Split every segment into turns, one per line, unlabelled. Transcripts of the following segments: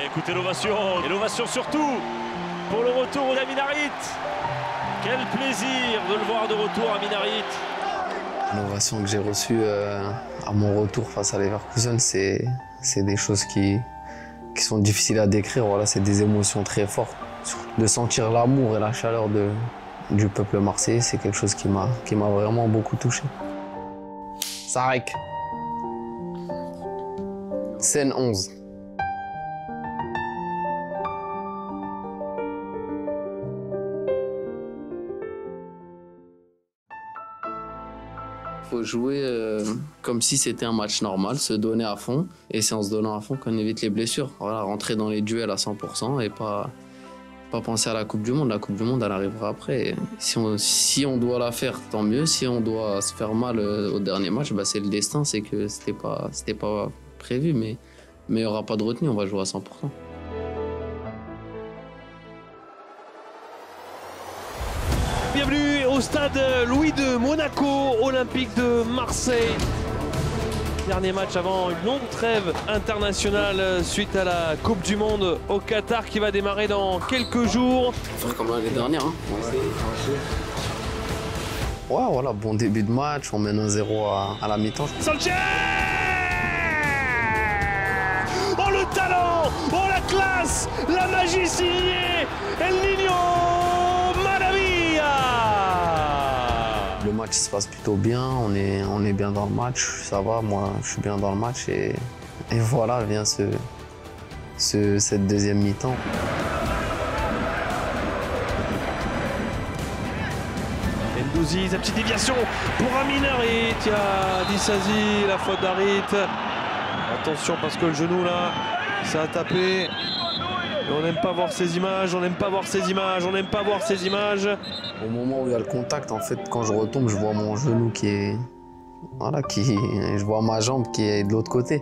Écoutez l'ovation, et l'ovation surtout pour le retour d'Amin Harit. Quel plaisir de le voir de retour, Amin Harit.
L'ovation que j'ai reçue à mon retour face à Leverkusen, c'est des choses qui sont difficiles à décrire. Voilà, c'est des émotions très fortes. De sentir l'amour et la chaleur du peuple marseillais, c'est quelque chose qui m'a vraiment beaucoup touché. Sarek. Scène 11. Il faut jouer comme si c'était un match normal, se donner à fond. Et c'est en se donnant à fond qu'on évite les blessures. Voilà, rentrer dans les duels à 100% et pas penser à la Coupe du Monde. La Coupe du Monde, elle arrivera après. Et si on doit la faire, tant mieux. Si on doit se faire mal au dernier match, bah c'est le destin. C'est que c'était pas prévu, mais il n'y aura pas de retenue. On va jouer à 100%.
Bienvenue au stade Louis de Monaco, Olympique de Marseille. Dernier match avant une longue trêve internationale suite à la Coupe du Monde au Qatar qui va démarrer dans quelques jours.
Faire comme l'année dernière. Hein. Ouais, voilà, bon début de match, on mène 1-0 à la mi-temps.
Sanchez! Oh le talent! Oh la classe! La magie signée! El Niño!
Le match se passe plutôt bien, on est bien dans le match, ça va, moi je suis bien dans le match et voilà vient cette deuxième mi-temps.
Ndouzi, sa petite déviation pour Amin Harit, il y a Disasi, la faute d'Harit. Attention parce que le genou là, ça a tapé. On n'aime pas voir ces images, on n'aime pas voir ces images, on n'aime pas voir ces images.
Au moment où il y a le contact, en fait, quand je retombe, je vois mon genou qui est... Voilà, je vois ma jambe qui est de l'autre côté.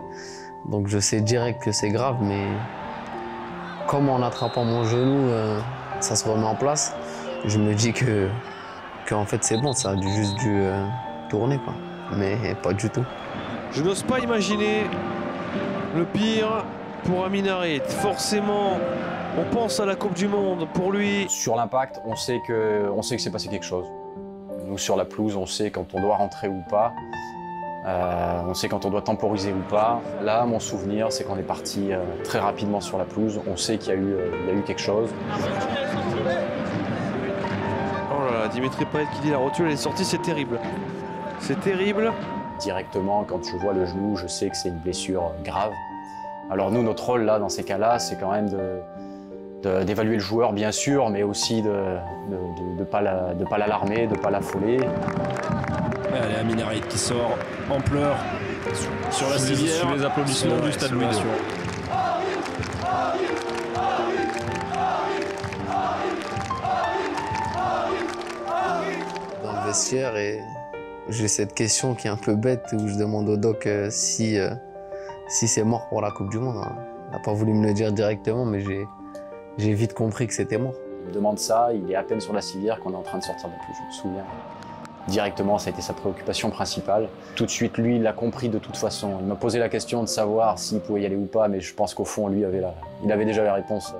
Donc je sais direct que c'est grave, mais comme en attrapant mon genou, ça se remet en place, je me dis que en fait c'est bon, ça a juste dû tourner, quoi. Mais pas du tout.
Je n'ose pas imaginer le pire pour Amin Harit. Forcément, on pense à la Coupe du Monde pour lui.
Sur l'impact, on sait que c'est passé quelque chose. Nous, sur la pelouse, on sait quand on doit rentrer ou pas. On sait quand on doit temporiser ou pas. Là, mon souvenir, c'est qu'on est parti très rapidement sur la pelouse. On sait qu'il y a eu quelque chose.
Oh là là, Dimitri Payet qui dit la rotule, elle est sortie, c'est terrible. C'est terrible.
Directement, quand je vois le genou, je sais que c'est une blessure grave. Alors nous, notre rôle là, dans ces cas-là, c'est quand même d'évaluer le joueur, bien sûr, mais aussi de ne pas l'alarmer, de ne pas l'affoler.
Allez, Amin Harit qui sort en pleurs sur la civière, sous les applaudissements du stade Louis II.
Dans le vestiaire, et j'ai cette question qui est un peu bête où je demande au doc si c'est mort pour la Coupe du Monde. Hein. Il n'a pas voulu me le dire directement, mais j'ai vite compris que c'était mort.
Il me demande ça, il est à peine sur la civière qu'on est en train de sortir de la pelouse, je me souviens. Directement, ça a été sa préoccupation principale. Tout de suite, lui, il l'a compris de toute façon. Il m'a posé la question de savoir s'il pouvait y aller ou pas, mais je pense qu'au fond, lui, il avait déjà la réponse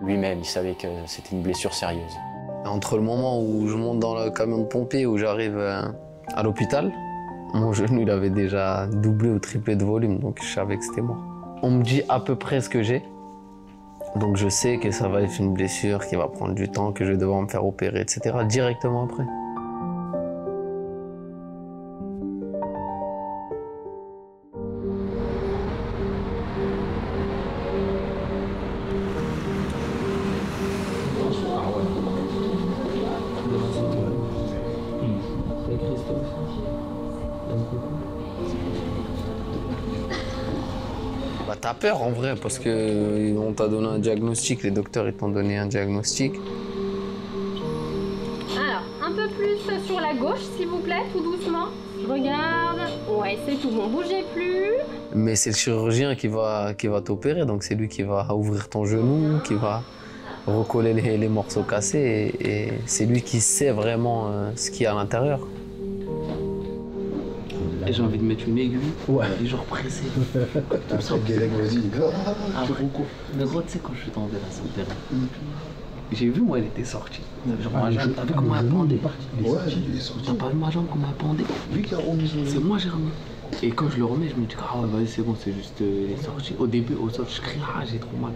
lui-même. Il savait que c'était une blessure sérieuse.
Entre le moment où je monte dans le camion de pompier, où j'arrive à l'hôpital, mon genou, il avait déjà doublé ou triplé de volume, donc je savais que c'était mort. On me dit à peu près ce que j'ai, donc je sais que ça va être une blessure qui va prendre du temps, que je vais devoir me faire opérer, etc. directement après. Bah, t'as peur en vrai parce qu'on t'a donné un diagnostic, les docteurs ils t'ont donné un diagnostic.
Alors, un peu plus sur la gauche s'il vous plaît, tout doucement. Je regarde, ouais c'est tout bon, bougez plus.
Mais c'est le chirurgien qui va t'opérer, donc c'est lui qui va ouvrir ton genou, qui va recoller les morceaux cassés et c'est lui qui sait vraiment ce qu'il y a à l'intérieur. et j'ai envie de mettre une aiguille et genre presser. Comme ça. Après, mais gros, tu sais, quand je suis tombé là sur le terrain, j'ai vu, moi, elle était sortie. Genre, ma jambe, t'as vu comment elle pendait? T'as pas vu ma jambe, comment elle pendait? C'est moi, j'ai remis. Et quand je le remets, je me dis, ah ouais, vas-y, c'est bon, c'est juste les sorties. Au début, au sol, je crie, ah, j'ai trop mal.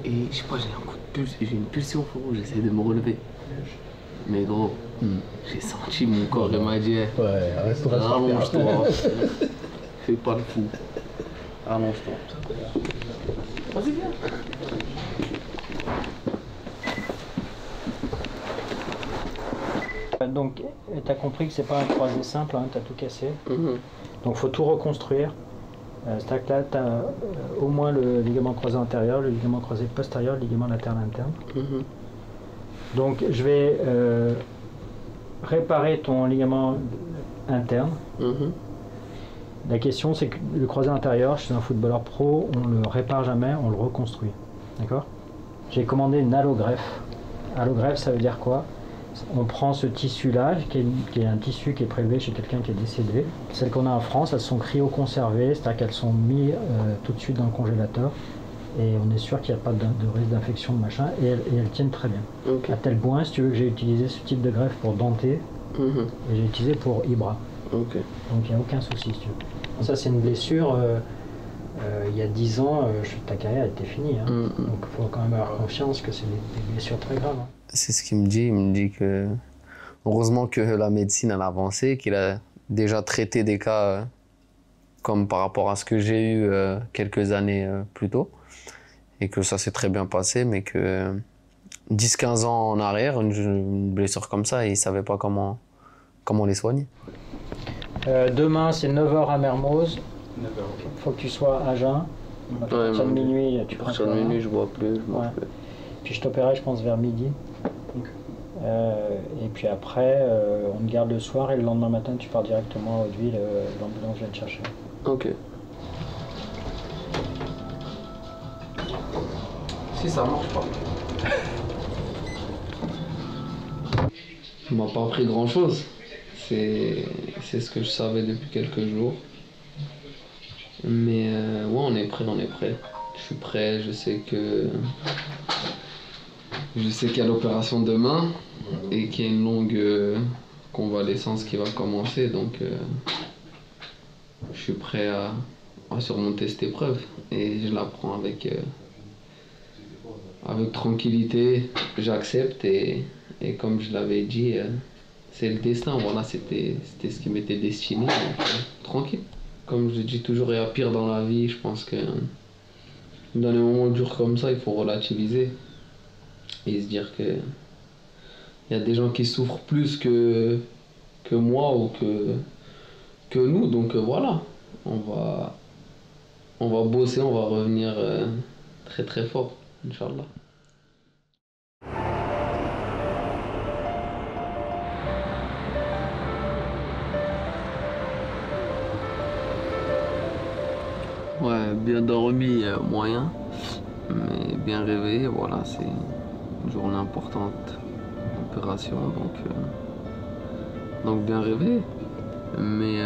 Et je sais pas, j'ai un coup de pulse, j'ai une pulsion, frérot, j'essaie de me relever. Mais gros, j'ai senti mon corps, il m'a dit, rallonge-toi. Fais pas le fou. Rallonge-toi. Vas-y, viens.
Donc, tu as compris que c'est pas un croisé simple, hein, tu as tout cassé. Donc, il faut tout reconstruire. C'est-à-dire que là, tu as au moins le ligament croisé antérieur, le ligament croisé postérieur, le ligament latéral interne. Donc, je vais réparer ton ligament interne. La question, c'est que le croisé intérieur, chez un footballeur pro, on le répare jamais, on le reconstruit. D'accord? J'ai commandé une allogreffe. Allogreffe, ça veut dire quoi? On prend ce tissu-là, qui est un tissu qui est prélevé chez quelqu'un qui est décédé. Celles qu'on a en France, elles sont cryoconservées, c'est-à-dire qu'elles sont mises tout de suite dans le congélateur. Et on est sûr qu'il n'y a pas de risque d'infection, de machin, et elles tiennent très bien. À tel point, si tu veux, que j'ai utilisé ce type de greffe pour denter, et j'ai utilisé pour Ibra. Donc il n'y a aucun souci, si tu veux. Ça, c'est une blessure, il y a 10 ans, ta carrière était finie. Hein. Donc il faut quand même avoir conscience que c'est des blessures très graves. Hein.
C'est ce qu'il me dit. Il me dit que heureusement que la médecine a avancé, qu'il a déjà traité des cas comme par rapport à ce que j'ai eu quelques années plus tôt. Et que ça s'est très bien passé, mais que 10-15 ans en arrière, une blessure comme ça, il ne savait pas comment les soigner.
Demain, c'est 9h à Mermoz. Il faut que tu sois à jeun. À partir de minuit, tu prends
de minuit, je bois plus, je mange plus.
Puis je t'opérerai, je pense, vers midi. Et puis après, on te garde le soir et le lendemain matin, tu pars directement à Hauteville, l'ambulance vient te chercher.
Ok. Si ça marche pas. On m'a pas appris grand chose. C'est ce que je savais depuis quelques jours. Mais ouais, on est prêt. Je suis prêt, je sais qu'il y a l'opération demain et qu'il y a une longue convalescence qui va commencer. Donc je suis prêt à surmonter cette épreuve et je la prends avec tranquillité. J'accepte et comme je l'avais dit, c'est le destin. Voilà, c'était ce qui m'était destiné. Donc, tranquille. Comme je dis toujours, il y a pire dans la vie. Je pense que dans les moments durs comme ça, il faut relativiser et se dire que il y a des gens qui souffrent plus que moi ou que nous. Donc voilà, on va bosser, on va revenir très très fort, Inch'Allah. Ouais, bien dormi, moyen, mais bien réveillé, voilà, c'est une journée importante, opération, donc bien réveillé. Mais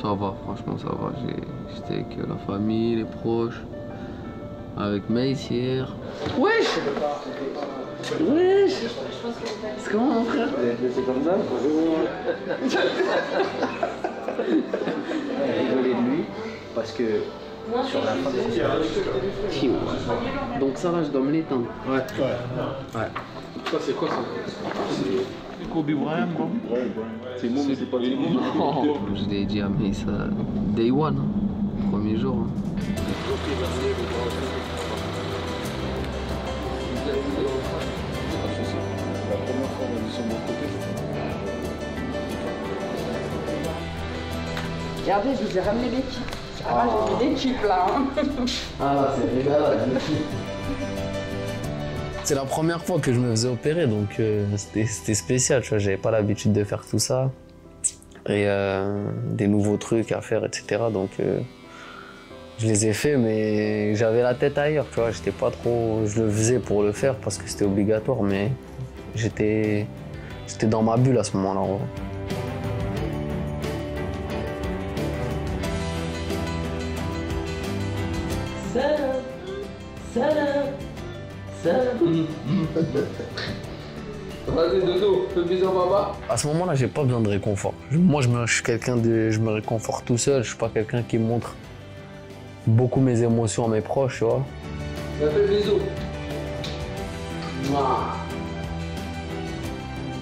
ça va, franchement ça va, j'étais avec la famille, les proches, avec Maïs hier. Wesh! Wesh! C'est comment mon frère? C'est comme ça?
Rigoler de lui. Parce que sur la fin de
donc ça là je dois me l'éteindre. Ouais.
Ça c'est quoi ça? C'est Kobe Bryant, bro? C'est moi mais c'est pas Kobe.
Je l'ai dit à Maïs Day One, hein, premier jour. Hein.
Regardez, je vous ai ramené l'équipe. Ah, j'ai mis l'équipe là. Hein.
Ah, c'est régal. C'est la première fois que je me faisais opérer, donc c'était spécial, tu vois, j'avais pas l'habitude de faire tout ça. Et des nouveaux trucs à faire, etc. Donc je les ai faits, mais j'avais la tête ailleurs, tu vois, j'étais pas trop... Je le faisais pour le faire parce que c'était obligatoire, mais j'étais dans ma bulle à ce moment-là. Vas-y, dodo, fais bisous à papa. À ce moment-là, j'ai pas besoin de réconfort. Moi, je suis quelqu'un de. Je me réconforte tout seul. Je suis pas quelqu'un qui montre beaucoup mes émotions à mes proches, tu vois. Fais bisous.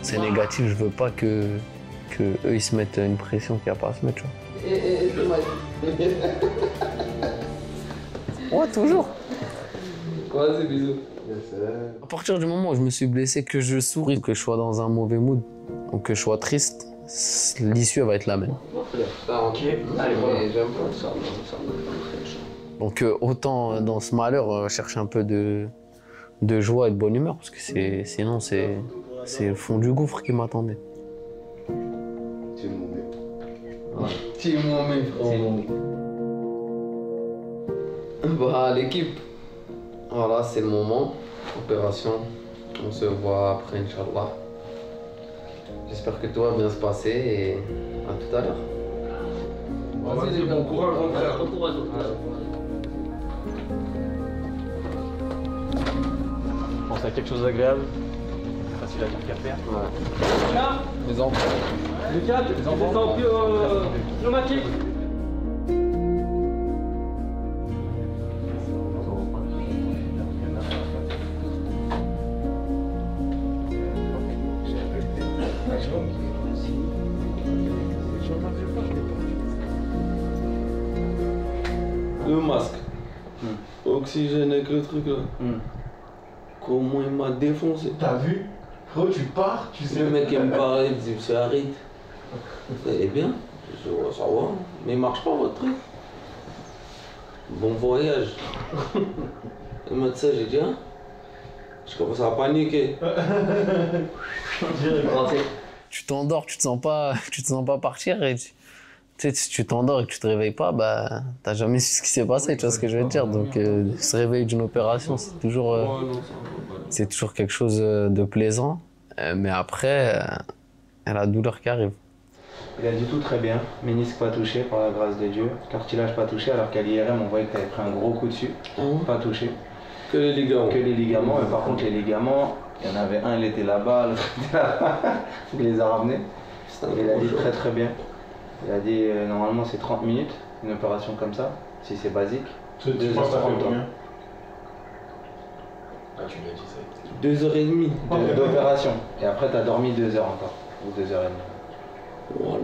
C'est négatif, je veux pas que eux ils se mettent une pression qu'il n'y a pas à se mettre, tu vois. Ouais, toujours. Vas-y, bisous. À partir du moment où je me suis blessé, que je souris, que je sois dans un mauvais mood ou que je sois triste, l'issue va être la même. Donc autant dans ce malheur chercher un peu de joie et de bonne humeur, parce que sinon c'est le fond du gouffre qui m'attendait. Bah, l'équipe, voilà, c'est le moment. Opération, on se voit après, Inch'Allah. J'espère que tout va bien se passer et à tout à l'heure. Vas-y, bon courage, mon frère. Bon courage.
Je pense à quelque chose d'agréable, facile à faire.
Ouais. Les enfants.
Lucas, les enfants pneumatiques.
Le masque, oxygène avec le truc là. Comment il m'a défoncé.
T'as vu? Frérot, tu pars, tu sais.
Le mec il me parlait, il me dit, monsieur Harit, vous allez bien? Je dis, ouais, ça va, mais il marche pas votre truc. Bon voyage. Il m'a dit ça, j'ai dit, hein? Je commence à paniquer.
Tu t'endors, tu te sens pas partir et tu sais, si tu t'endors et que tu te réveilles pas, bah t'as jamais su ce qui s'est passé, tu vois ce que je veux te dire. Donc se réveiller d'une opération, c'est toujours quelque chose de plaisant, mais après la douleur qui arrive.
Il a dit tout très bien, ménisque pas touché par la grâce de Dieu, cartilage pas touché, alors qu'à l'IRM on voyait que tu avais pris un gros coup dessus, pas touché.
Que les ligaments.
Que les ligaments, mais par contre les ligaments, il y en avait un, il était là-bas, l'autre était là-bas, il les a ramenés. Il a dit très très bien. Il a dit normalement c'est 30 minutes, une opération comme ça, si c'est basique.
Tu penses que ça fait combien?
Ah, tu l'as dit, ça. 2h30 d'opération. Et après tu as dormi 2 heures encore, ou 2h30.
Voilà.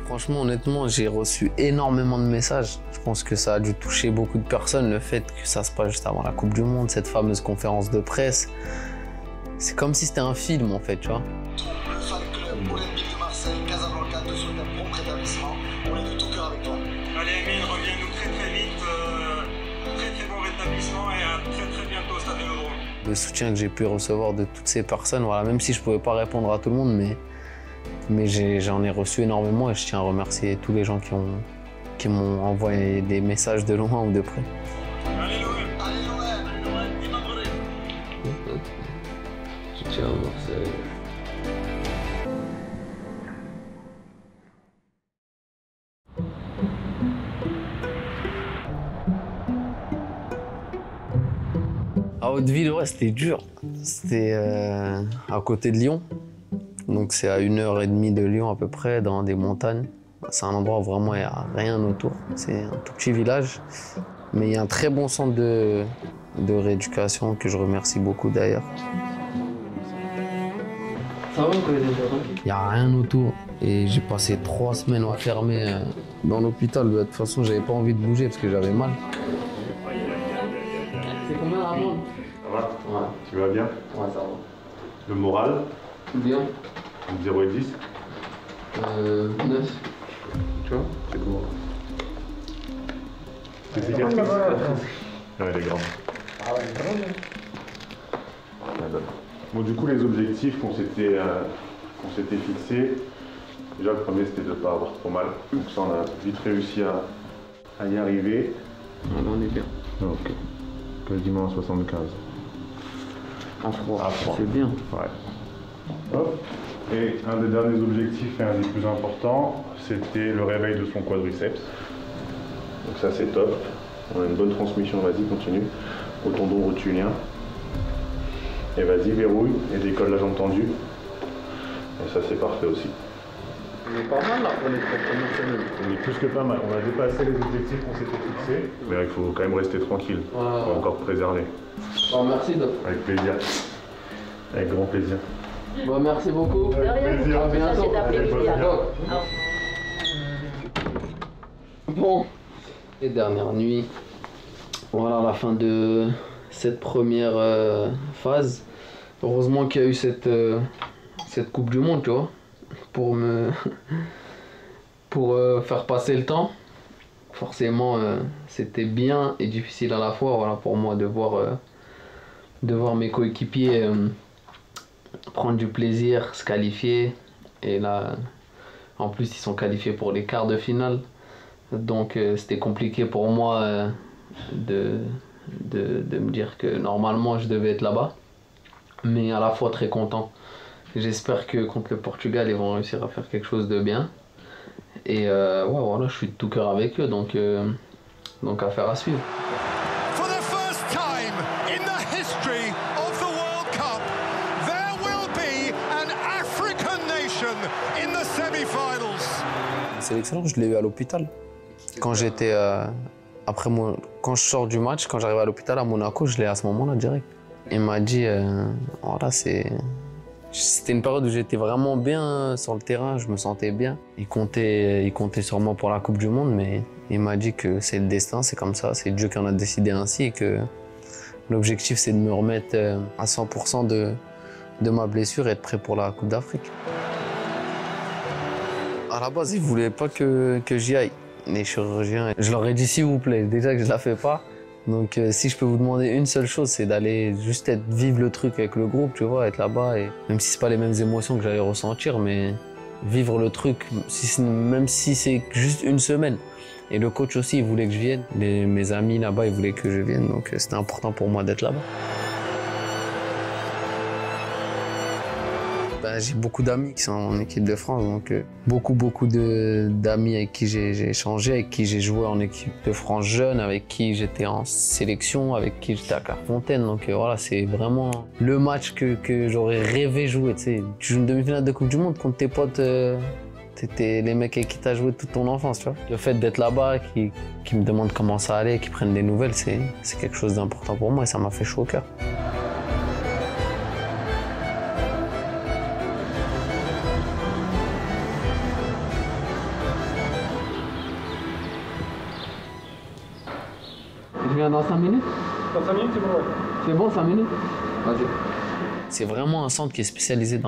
Franchement, honnêtement, j'ai reçu énormément de messages. Je pense que ça a dû toucher beaucoup de personnes, le fait que ça se passe juste avant la Coupe du Monde, cette fameuse conférence de presse. C'est comme si c'était un film, en fait, tu vois.
Le fan club olympique de Marseille, Casablanca, te souhaite un prompt rétablissement. On est de tout cœur avec toi.
Allez, Amine, reviens-nous très très vite. Très très bon rétablissement et à très très bientôt au Stade Vélodrome.
Le soutien que j'ai pu recevoir de toutes ces personnes, voilà, même si je pouvais pas répondre à tout le monde, mais j'en ai reçu énormément et je tiens à remercier tous les gens qui m'ont envoyé des messages de loin ou de près.
Allez l'OM. Allez l'OM. Imamoré.
Je tiens à Marseille. À Hauteville, ouais, c'était dur. C'était à côté de Lyon. Donc c'est à 1h30 de Lyon à peu près, dans des montagnes. C'est un endroit où vraiment il n'y a rien autour. C'est un tout petit village. Mais il y a un très bon centre de rééducation que je remercie beaucoup d'ailleurs.
Ça va,
il n'y a rien autour. Et j'ai passé 3 semaines enfermé dans l'hôpital. De toute façon, j'avais pas envie de bouger parce que j'avais mal.
C'est combien la monde?
Ça va?
Ouais.
Tu vas bien?
Ouais, ça va.
Le moral?
Bien.
0 et 10?
9.
Tu vois? C'est beau. C'est cicatrice? Ouais, elle est grande.
Ah ouais, c'est grande.
Bon, du coup, les objectifs qu'on s'était fixés, déjà le premier c'était de ne pas avoir trop mal. Donc ça, on a vite réussi à y arriver.
On est bien.
Ok. Quasiment à 75.
À froid.
À froid.
C'est bien.
Ouais. Hop. Et un des derniers objectifs et un des plus importants, c'était le réveil de son quadriceps. Donc ça c'est top. On a une bonne transmission, vas-y, continue. Au tendon rotulien. Et vas-y, verrouille et décolle la jambe tendue. Et ça c'est parfait aussi.
On est pas mal là pour les 3 premières semaines.
On est plus que pas mal. On a dépassé les objectifs qu'on s'était fixés. Mais il faut quand même rester tranquille.
Ouais.
On va encore préserver.
Bon, merci Doc.
Avec plaisir. Avec grand plaisir.
Bon, merci beaucoup.
De rien.
À bientôt. Bon, et dernière nuit. Voilà la fin de cette première phase. Heureusement qu'il y a eu cette Coupe du Monde, tu vois, pour faire passer le temps. Forcément, c'était bien et difficile à la fois, voilà, pour moi de voir mes coéquipiers prendre du plaisir, se qualifier. Et là, en plus, ils sont qualifiés pour les quarts de finale. Donc, c'était compliqué pour moi de me dire que normalement, je devais être là-bas. Mais à la fois très content. J'espère que contre le Portugal, ils vont réussir à faire quelque chose de bien. Et ouais, voilà, je suis de tout cœur avec eux, donc affaire à suivre.
For the first time in the history of the World Cup, there will be an African nation in the semi-finals.
C'est excellent, je l'ai eu à l'hôpital. Quand j'étais quand je sors du match, quand j'arrive à l'hôpital à Monaco, je l'ai à ce moment-là direct. Il m'a dit, voilà, c'était une période où j'étais vraiment bien sur le terrain, je me sentais bien. Il comptait sur moi pour la Coupe du Monde, mais il m'a dit que c'est le destin, c'est comme ça, c'est Dieu qui en a décidé ainsi et que l'objectif c'est de me remettre à 100% de ma blessure et être prêt pour la Coupe d'Afrique. À la base, ils ne voulaient pas que j'y aille, les chirurgiens. Je leur ai dit s'il vous plaît, déjà que je ne la fais pas. Donc si je peux vous demander une seule chose, c'est d'aller juste vivre le truc avec le groupe, tu vois, être là-bas. Et même si c'est pas les mêmes émotions que j'allais ressentir, mais vivre le truc, même si c'est juste une semaine. Et le coach aussi, il voulait que je vienne. Mes amis là-bas, ils voulaient que je vienne, donc c'était important pour moi d'être là-bas. J'ai beaucoup d'amis qui sont en équipe de France, donc beaucoup d'amis avec qui j'ai échangé, avec qui j'ai joué en équipe de France jeune, avec qui j'étais en sélection, avec qui j'étais à Clairefontaine. Donc voilà, c'est vraiment le match que j'aurais rêvé jouer. Tu sais, tu joues une demi-finale de Coupe du Monde contre tes potes, c'était les mecs avec qui tu as joué toute ton enfance. Tu vois. Le fait d'être là-bas, qui me demandent comment ça allait, qui prennent des nouvelles, c'est quelque chose d'important pour moi et ça m'a fait chaud au cœur. Je viens dans 5 minutes.
Dans 5 minutes, c'est bon, ouais.
C'est bon, 5 minutes? Vas-y. C'est vraiment un centre qui est spécialisé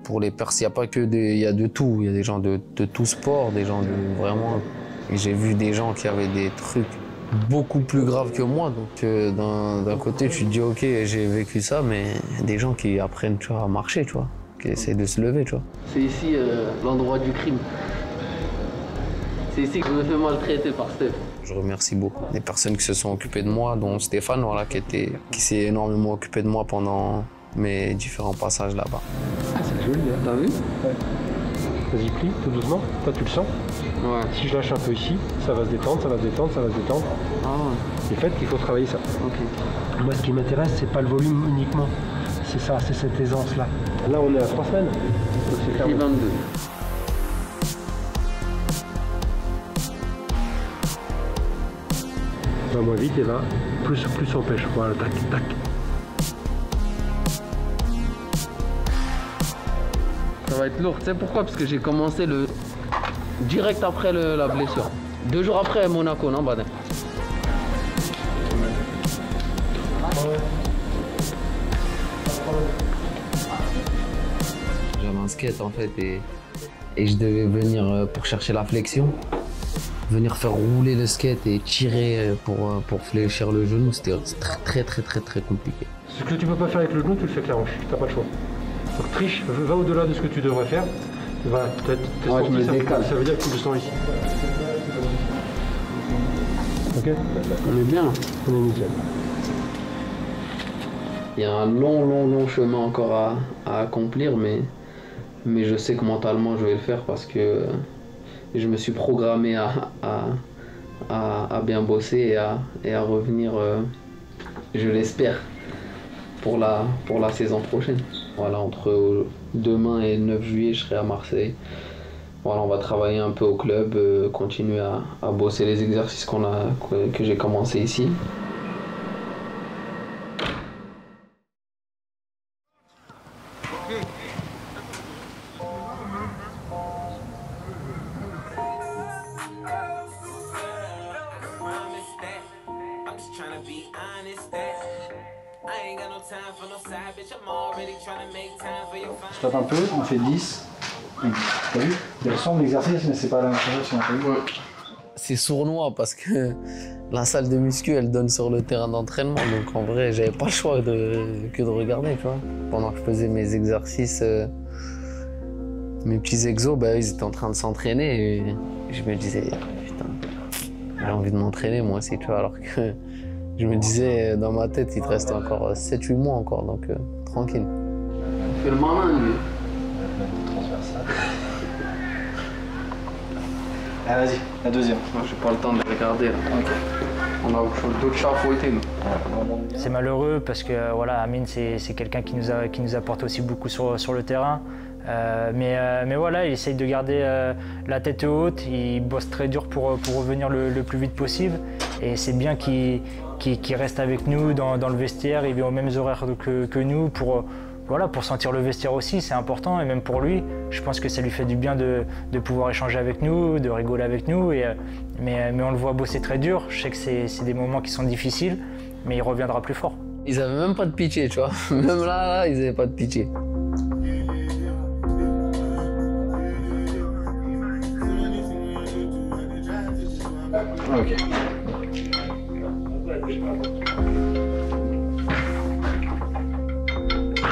pour les personnes. Il n'y a pas que il y a de tout. Il y a des gens de tout sport, des gens de vraiment. J'ai vu des gens qui avaient des trucs beaucoup plus graves que moi. Donc d'un côté, tu te dis ok, j'ai vécu ça, mais il y a des gens qui apprennent, tu vois, à marcher, tu vois, qui essaient de se lever, tu vois. C'est ici l'endroit du crime. C'est ici que je me fais maltraiter par Steph. Je remercie beaucoup les personnes qui se sont occupées de moi, dont Stéphane, voilà, qui s'est énormément occupé de moi pendant mes différents passages là-bas.
Ah, c'est joli, hein.
T'as vu?
Ouais. Vas-y, plie, tout doucement. Toi, tu le sens?
Ouais.
Si je lâche un peu ici, ça va se détendre, ça va se détendre, ça va se détendre.
Ah ouais.
Le fait qu'il faut travailler ça.
Ok.
Moi, ce qui m'intéresse, c'est pas le volume uniquement. C'est ça, c'est cette aisance-là. Là, on est à 3 semaines. Donc, c'est clair.
22.
Va moins vite et va plus on pêche. Voilà, tac, tac.
Ça va être lourd. Tu sais pourquoi? Parce que j'ai commencé direct après la blessure. 2 jours après Monaco, non, Badin? J'avais un skate en fait et je devais venir pour chercher la flexion. Venir faire rouler le skate et tirer pour fléchir le genou, c'était très compliqué.
Ce que tu peux pas faire avec le genou, tu le fais avec la hanche, t'as pas le choix. Donc triche, va au-delà de ce que tu devrais faire. Voilà, t'es sportif, ça veut dire que tu le sens ici. Ok?
On est bien.
On est nickel.
y a un long chemin encore à accomplir, mais je sais que mentalement je vais le faire parce que je me suis programmé à bien bosser et à revenir, je l'espère, pour la saison prochaine. Voilà, entre demain et le 9 juillet, je serai à Marseille. Voilà, on va travailler un peu au club, continuer à bosser les exercices que j'ai commencé ici.
Je tape un peu, on fait 10. T'as vu? Il ressemble l'exercice, mais c'est pas la même chose.
C'est sournois parce que la salle de muscu, elle donne sur le terrain d'entraînement. Donc en vrai, j'avais pas le choix que de regarder, tu vois. Pendant que je faisais mes exercices, mes petits exos, bah, ils étaient en train de s'entraîner. Et je me disais, putain, j'ai envie de m'entraîner moi aussi, tu vois. Alors que je me disais, dans ma tête, il te reste encore 7-8 mois encore, donc tranquille. On fait le malin, lui.
Ah, vas-y, la deuxième.
Moi, j'ai pas le temps de regarder là. Okay. On a d'autres chats à fouetter, nous.
C'est malheureux parce que voilà, Amine, c'est quelqu'un qui nous apporte aussi beaucoup sur le terrain. Mais voilà, il essaye de garder la tête haute, il bosse très dur pour revenir le plus vite possible. Et c'est bien qu'il reste avec nous dans le vestiaire, il vient aux mêmes horaires que nous pour sentir le vestiaire aussi, c'est important. Et même pour lui, je pense que ça lui fait du bien de pouvoir échanger avec nous, de rigoler avec nous. Mais on le voit bosser très dur. Je sais que c'est des moments qui sont difficiles, mais il reviendra plus fort.
Ils avaient même pas de pitié, tu vois. Même là, ils avaient pas de pitié.
Ok.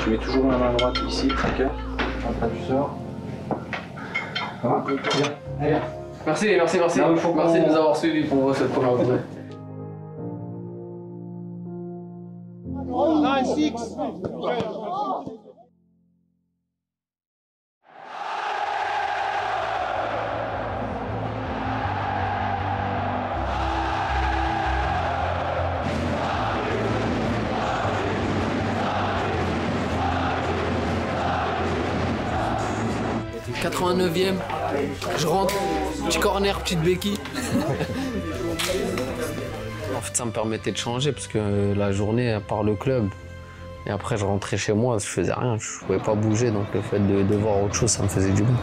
Tu mets toujours la main droite ici, ok? Après tu sors. Ça va? Bien. Allez.
Merci. Merci de nous avoir suivis pour cette première journée.
9-6.
89e, je rentre, petit corner, petite béquille. En fait, ça me permettait de changer parce que la journée, à part le club, et après je rentrais chez moi, je faisais rien, je pouvais pas bouger, donc le fait de voir autre chose, ça me faisait du bien.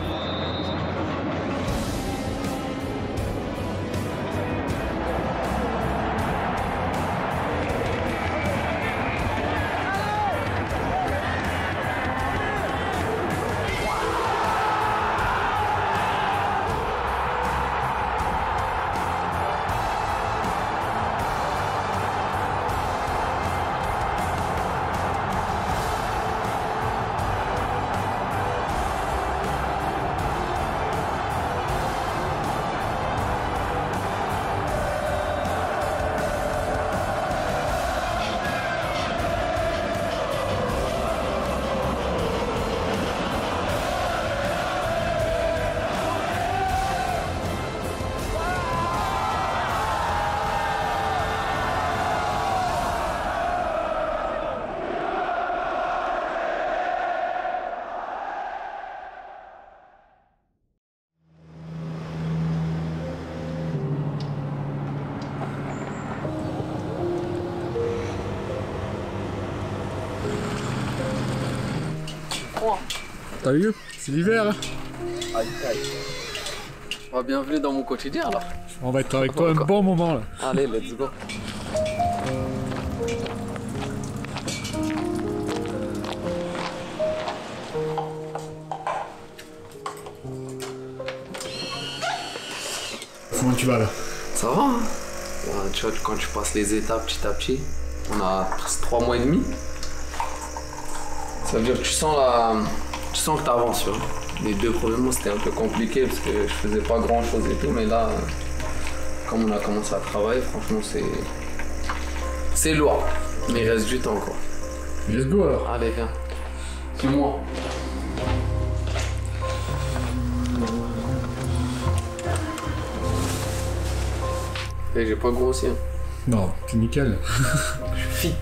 T'as vu? C'est l'hiver là.
Bienvenue dans mon quotidien alors.
On va être avec toi un bon moment là.
Allez, let's go.
Comment tu vas là?
Ça va hein? Ouais, tu vois, quand tu passes les étapes petit à petit, on a presque 3 mois et demi. Ça veut dire que tu sens que tu avances. Les 2 premiers mois c'était un peu compliqué parce que je faisais pas grand chose et tout, mais là, comme on a commencé à travailler, franchement c'est lourd, mais il reste du temps quoi.
Let's go alors.
Allez, viens. Suis-moi. Et j'ai pas grossi. Hein.
Non, c'est nickel.
Je suis fit.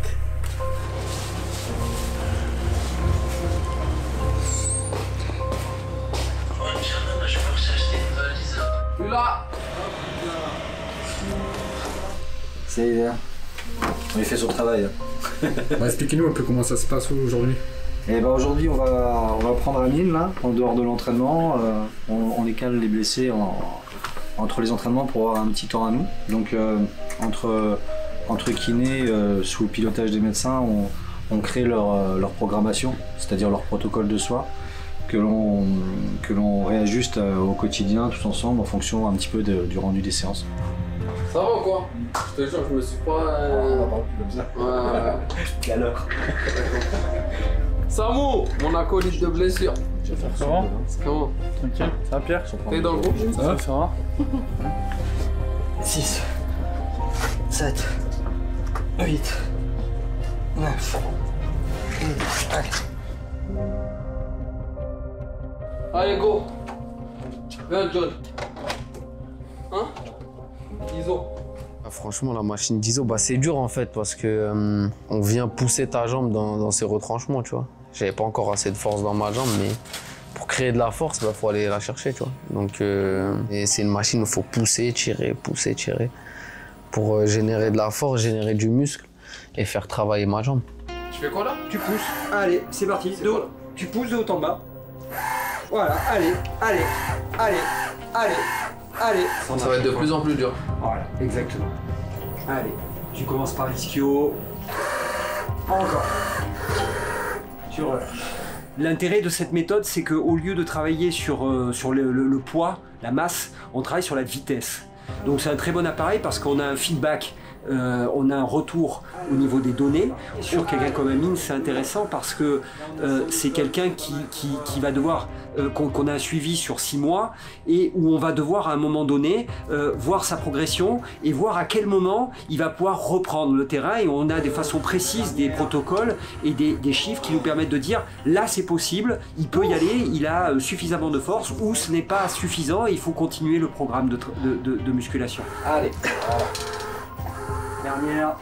Là.
Ça y est, on est fait son travail.
Expliquez-nous un peu comment ça se passe aujourd'hui.
Et ben aujourd'hui on va prendre Amine là, en dehors de l'entraînement. On décale les blessés entre les entraînements pour avoir un petit temps à nous. Donc entre kinés, sous le pilotage des médecins, on crée leur programmation, c'est-à-dire leur protocole de soins, que l'on réajuste au quotidien tous ensemble en fonction un petit peu du rendu des séances.
Ça va ou quoi? Je te jure, je me suis pas...
On va pas comme ça.
Ouais. Alors. Samu, mon acolyte de blessure.
Je vais faire
ça. C'est comment?
Tranquille. Ça va Pierre?
T'es dans le groupe?
Ça va, ça va. 6, 7, 8, 9.
Allez, go. Viens, John. Hein? ISO. Franchement, la machine d'ISO, c'est dur en fait parce que on vient pousser ta jambe dans ses retranchements, tu vois. J'avais pas encore assez de force dans ma jambe, mais pour créer de la force, faut aller la chercher, tu vois. Donc, c'est une machine où il faut pousser, tirer, pour générer de la force, générer du muscle et faire travailler ma jambe.
Tu fais quoi là? Tu pousses. Allez, c'est parti. Tu pousses de haut en bas. Voilà, allez.
Ça va être de plus en plus dur.
Voilà, exactement. Allez, tu commences par l'ischio. Encore. Tu relâches. L'intérêt de cette méthode, c'est qu'au lieu de travailler sur le poids, la masse, on travaille sur la vitesse. Donc c'est un très bon appareil parce qu'on a un feedback, on a un retour au niveau des données. Sur quelqu'un comme Amine, c'est intéressant parce que c'est quelqu'un qui va devoir, qu'on a un suivi sur 6 mois et où on va devoir à un moment donné voir sa progression et voir à quel moment il va pouvoir reprendre le terrain, et on a des façons précises, des protocoles et des chiffres qui nous permettent de dire là c'est possible, il peut y aller, il a suffisamment de force, ou ce n'est pas suffisant et il faut continuer le programme de musculation. Allez, voilà. Dernière.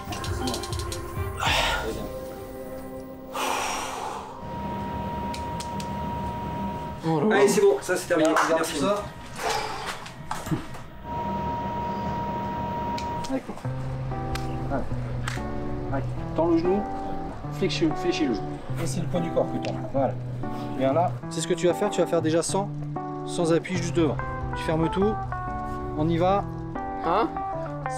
Allez, c'est bon, ça c'est terminé. Merci. Ça. D'accord. Allez. Tends le genou, fléchis le genou. Et c'est le poids du corps que tu tends. Voilà. Tu viens là. C'est ce que tu vas faire déjà sans appui, juste devant. Tu fermes tout. On y va.
Hein?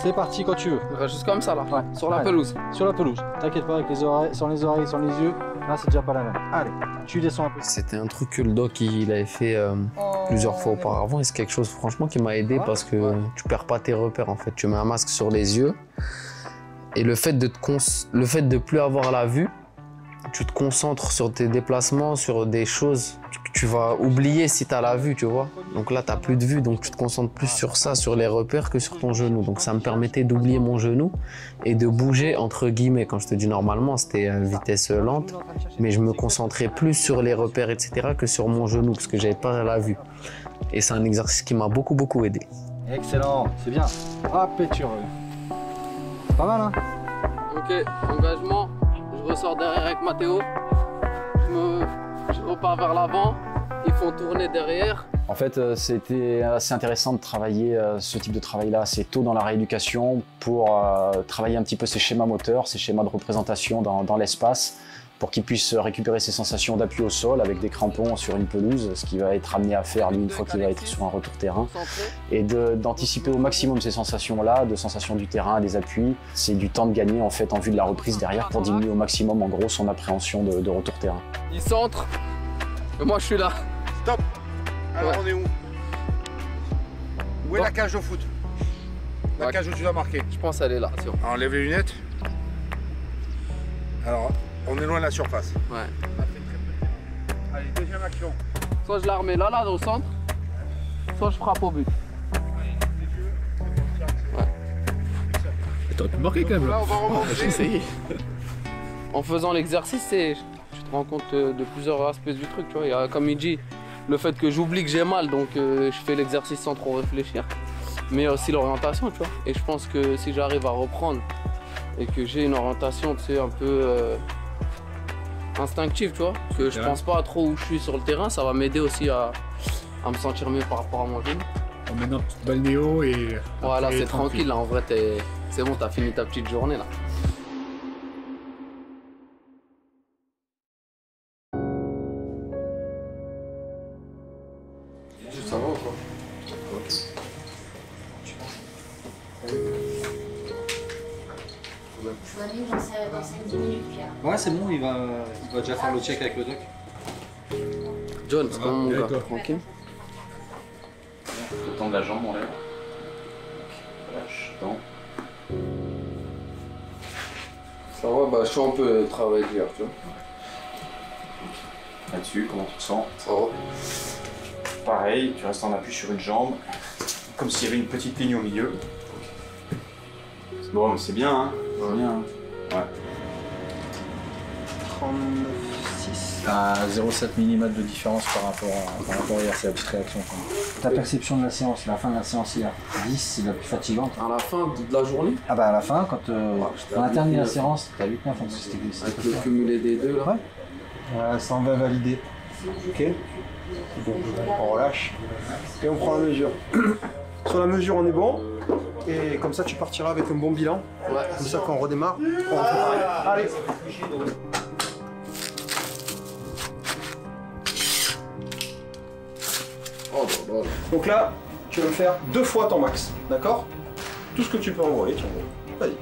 C'est parti quand tu veux.
Juste comme ça là, ouais. Sur la pelouse.
Sur la pelouse. T'inquiète pas avec les oreilles, sans les yeux. Là c'est déjà pas la même. Allez, tu descends un peu.
C'était un truc que le doc il avait fait plusieurs fois auparavant, et c'est quelque chose franchement qui m'a aidé parce que tu perds pas tes repères en fait. Tu mets un masque sur les yeux et le fait de plus avoir la vue, tu te concentres sur tes déplacements, sur des choses que tu vas oublier si tu as la vue, tu vois. Donc là, tu n'as plus de vue, donc tu te concentres plus sur ça, sur les repères, que sur ton genou. Donc ça me permettait d'oublier mon genou et de bouger entre guillemets. Quand je te dis normalement, c'était à vitesse lente, mais je me concentrais plus sur les repères, etc. que sur mon genou, parce que j'avais pas la vue. Et c'est un exercice qui m'a beaucoup aidé.
Excellent, c'est bien. Hop, et tu reviens. Pas mal, hein?
Ok, engagement. Je ressors derrière avec Mathéo, je repars vers l'avant, ils font tourner derrière.
En fait, c'était assez intéressant de travailler ce type de travail-là assez tôt dans la rééducation pour travailler un petit peu ses schémas moteurs, ses schémas de représentation dans l'espace, pour qu'il puisse récupérer ses sensations d'appui au sol avec des crampons sur une pelouse, ce qu'il va être amené à faire lui une fois qu'il va être sur un retour terrain, et d'anticiper au maximum ces sensations-là, de sensations du terrain, des appuis. C'est du temps de gagner en fait en vue de la reprise derrière pour diminuer au maximum en gros son appréhension de retour terrain.
Il centre, et moi je suis là.
Stop. Alors on est où? Où est la cage au foot? La cage où tu vas marquer?
Je pense qu'elle est là.
Enlève les lunettes. Alors, on est loin de la surface.
Ouais.
Allez, deuxième action.
Soit je la remets là au centre, soit je frappe au but.
T'aurais pu marquer quand même.
Là, on va remonter.
J'ai essayé.
en faisant l'exercice, tu te rends compte de plusieurs aspects du truc. Tu vois. Il y a, comme il dit, le fait que j'oublie que j'ai mal, donc je fais l'exercice sans trop réfléchir. Mais aussi l'orientation, tu vois. Et je pense que si j'arrive à reprendre et que j'ai une orientation, tu sais, un peu instinctive, tu vois, que je pense pas trop où je suis sur le terrain, ça va m'aider aussi à me sentir mieux par rapport à mon genou.
Maintenant, petite balnéo et...
Voilà, c'est tranquille, là, en vrai, c'est bon, t'as fini ta petite journée, là.
Ça va ou quoi?
Je vais aller dans 5-10 minutes, Pierre.
Ouais, c'est bon, il va déjà faire le check avec le doc.
John, c'est comment mon gars? Tranquille?
Le temps de la jambe en l'air. Lâche, temps.
Ça va, bah je suis un peu travail d'hier, tu vois.
Là-dessus, comment tu te sens?
Ça va.
Pareil, tu restes en appui sur une jambe, comme s'il y avait une petite ligne au milieu. Bon, mais c'est bien, hein? C'est bien, hein? Ouais.
39,6. T'as 0,7 mm de différence par rapport à hier, c'est la petite réaction. Ta perception de la séance, la fin de la séance hier, 10, c'est la plus fatigante.
À la fin de la journée?
Ah bah à la fin, quand on a terminé la séance, t'as 8-9, c'était
avec le cumulé des deux là?
Ouais. 120 validé. Ok. Bon, on relâche. Et on prend la mesure. Sur la mesure, on est bon. Et comme ça, tu partiras avec un bon bilan. Ouais. Comme ça, quand on redémarre, on refait pareil. Allez. Donc là, tu vas me faire 2 fois ton max. D'accord? Tout ce que tu peux envoyer, tu envoies. Vas-y.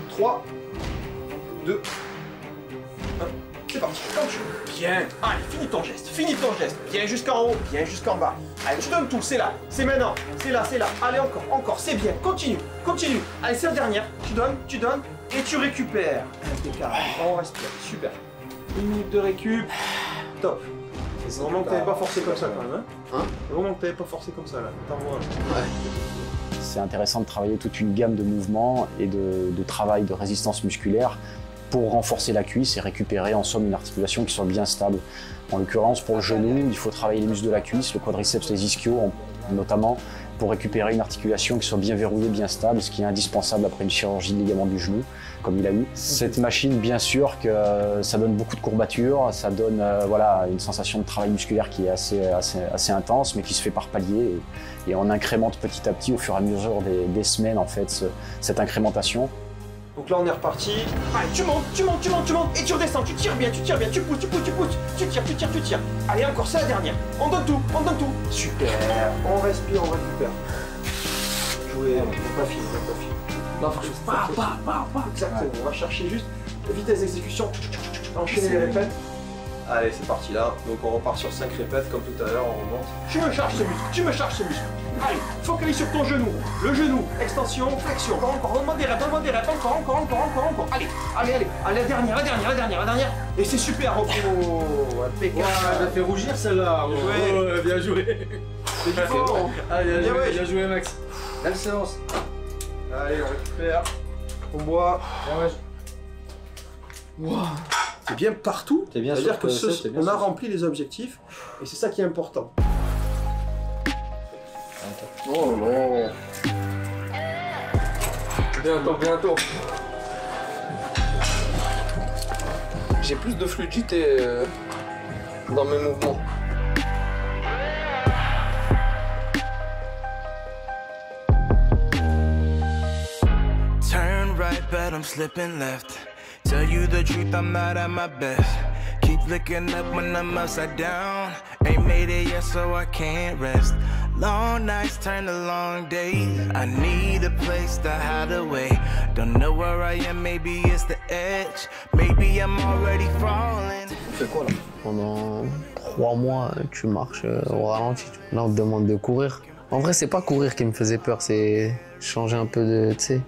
3, 2, 1. C'est parti, comme tu veux. Bien. Allez, finis ton geste, Bien jusqu'en haut, bien jusqu'en bas. Allez, tu donnes tout, c'est là, c'est maintenant, c'est là. Allez, encore, c'est bien. Continue. Allez, c'est la dernière. Tu donnes, et tu récupères. Impeccable. On respire, super. 1 minute de récup. Top. C'est vraiment que t'avais pas forcé comme ça quand même, hein? C'est vraiment que t'avais pas forcé comme ça là. T'envoies. Ouais.
C'est intéressant de travailler toute une gamme de mouvements et de travail de résistance musculaire pour renforcer la cuisse et récupérer en somme une articulation qui soit bien stable. En l'occurrence, pour le genou, il faut travailler les muscles de la cuisse, le quadriceps, les ischios notamment, pour récupérer une articulation qui soit bien verrouillée, bien stable, ce qui est indispensable après une chirurgie de ligament du genou, comme il a eu. Cette machine, bien sûr, que ça donne beaucoup de courbatures, ça donne voilà, une sensation de travail musculaire qui est assez intense, mais qui se fait par paliers, et on incrémente petit à petit au fur et à mesure des semaines, en fait, cette incrémentation.
Donc là on est reparti. Allez, tu montes, et tu redescends, tu tires bien, tu pousses, tu tires. Allez, encore, c'est la dernière. On donne tout. Super, on respire, on récupère. Jouer, on pas fini. Non, faut que je... Exactement, on va chercher juste vitesse d'exécution, enchaîner les répètes. Allez, c'est parti là. Donc on repart sur 5 répètes comme tout à l'heure, on remonte. Tu me charges ce muscle. Allez, focalise sur ton genou. Le genou, extension, flexion. Encore, donne-moi des répètes, encore. Allez, la dernière. Et c'est super, repos. Impeccable.
Elle a fait rougir celle-là. Ouais, bien joué.
C'est du fort.
Allez, bien joué Max. Belle séance.
Allez, on récupère. On boit. Wow. C'est bien partout. C'est-à-dire qu'on a rempli les objectifs et c'est ça qui est important.
Oh non. Bientôt.
J'ai plus de fluidité dans mes mouvements.
Turn right, but I'm slipping left. Tell you the truth, I'm not at my best. Keep looking up when I'm upside down. Ain't made it yet, so I can't rest. Long nights turn to long days. I need a place to hide away. Don't know where I am, maybe it's the edge. Maybe I'm already falling.
Tu fais quoi là? Pendant 3 mois, tu marches au ralenti. Là, on te demande de courir. En vrai, c'est pas courir qui me faisait peur, c'est changer un peu de, tu sais,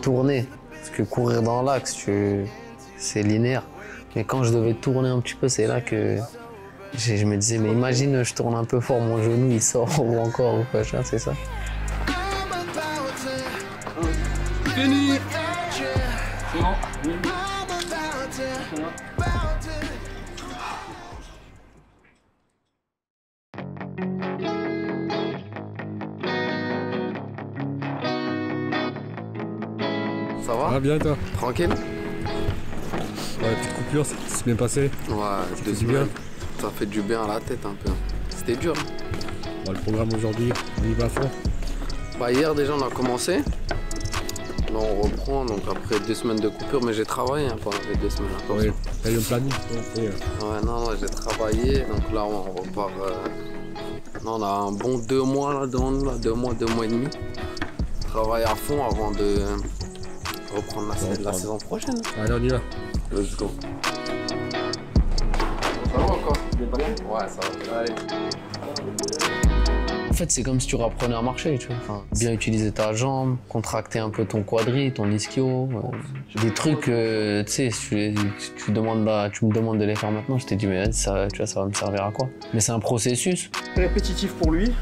tourner. Parce que courir dans l'axe, c'est linéaire. Mais quand je devais tourner un petit peu, c'est là que je me disais, mais imagine, je tourne un peu fort, mon genou il sort ou encore, ou quoi, c'est ça.
you. I'm about to.
Ça va?
Ah bien toi?
Tranquille?
Ouais, petite coupure, c'est bien passé.
Ouais, 2 semaines. Ça fait du bien à la tête un peu. C'était dur.
Bon, le programme aujourd'hui, on y va à fond.
Bah hier déjà on a commencé. Là on reprend, donc après 2 semaines de coupure, mais j'ai travaillé pendant les 2 semaines.
Oui, t'as eu le planning.
Ouais, non, j'ai travaillé, donc là on repart. Non, on a un bon 2 mois là devant nous, là, 2 mois et demi. Travailler à fond avant de reprendre la saison prochaine.
Allez, on y va.
Let's go. Ça va encore? Ouais, ça va. Allez. En fait, c'est comme si tu rapprenais à marcher, tu vois. Enfin, bien utiliser ta jambe, contracter un peu ton quadri, ton ischio. Des trucs, tu sais, tu me demandes de les faire maintenant, je t'ai dit, mais ça, tu vois, ça va me servir à quoi? Mais c'est un processus.
Répétitif pour lui,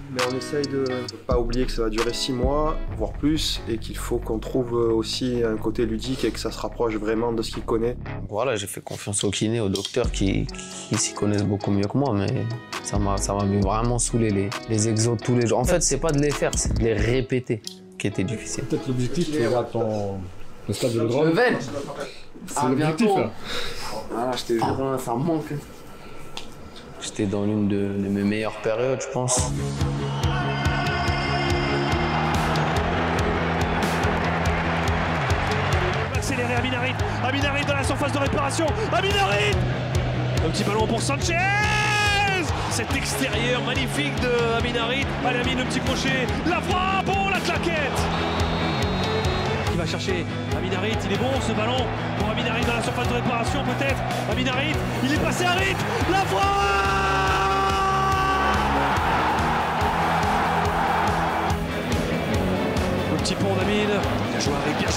mais on essaye de ne pas oublier que ça va durer 6 mois, voire plus, et qu'il faut qu'on trouve aussi un côté ludique et que ça se rapproche vraiment de ce qu'il connaît.
Donc voilà, j'ai fait confiance aux kinés, aux docteurs qui s'y connaissent beaucoup mieux que moi, mais ça m'a vraiment saoulé les exos tous les jours. En fait, c'est pas de les faire, c'est de les répéter qui était difficile.
Peut-être l'objectif, tu regardes le stade de Legrand.
Le Ven.
C'est l'objectif là.
Voilà, je te jure, ça me manque. J'étais dans l'une de mes meilleures périodes, je pense.
Accélérer Amin Harit. Amin Harit dans la surface de réparation. Amin Harit. Un petit ballon pour Sanchez. Cet extérieur magnifique de Amin Harit. Allez Amin, le petit crochet. La frappe, oh la claquette. Il va chercher Amin Harit, il est bon ce ballon pour Amin Harit dans la surface de réparation peut-être. Amin Harit, il est passé Harit. La frappe. Petit pont d'Amin, bien joué